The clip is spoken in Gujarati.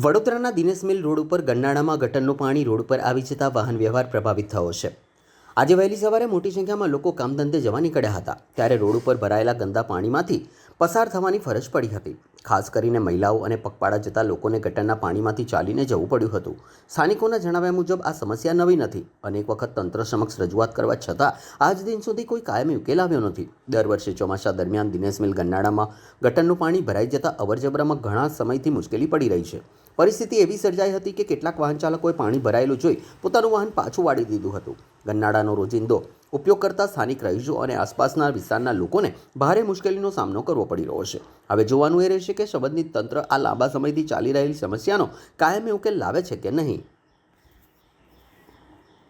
વડોદરાના દિનેશ મિલ રોડ ઉપર ગન્નાળામાં ગટરનું પાણી રોડ પર આવી જતાં વાહન વ્યવહાર પ્રભાવિત થયો છે. આજે વહેલી સવારે મોટી સંખ્યામાં લોકો કામધંધે જવા નીકળ્યા હતા ત્યારે રોડ ઉપર ભરાયેલા ગંદા પાણીમાંથી પસાર થવાની ફરજ પડી હતી. ખાસ કરીને મહિલાઓ અને પગપાળા જતા લોકોને ગટરના પાણીમાંથી ચાલીને જવું પડ્યું હતું. સ્થાનિકોના જણાવ્યા મુજબ આ સમસ્યા નવી નથી. અનેક વખત તંત્ર સમક્ષ રજૂઆત કરવા છતાં આજ દિન સુધી કોઈ કાયમી ઉકેલ આવ્યો નથી. દર વર્ષે ચોમાસા દરમિયાન દિનેશ મિલ ગન્નાળામાં ગટરનું પાણી ભરાઈ જતાં અવરજવરમાં ઘણા સમયથી મુશ્કેલી પડી રહી છે. પરિસ્થિતિ એવી સર્જાઈ હતી કે કેટલાક વાહન ચાલકોએ પાણી ભરાયેલું જોઈ પોતાનું વાહન પાછું વાળી દીધું હતું. ગન્નાળાનો રોજિંદો ઉપયોગ કરતા સ્થાનિક રહીશો અને આસપાસના વિસ્તારના લોકોને ભારે મુશ્કેલીનો સામનો કરવો પડી રહ્યો છે. હવે જોવાનું એ રહેશે કે સંબંધિત તંત્ર આ લાંબા સમયથી ચાલી રહેલી સમસ્યાનો કાયમી ઉકેલ લાવે છે કે નહીં.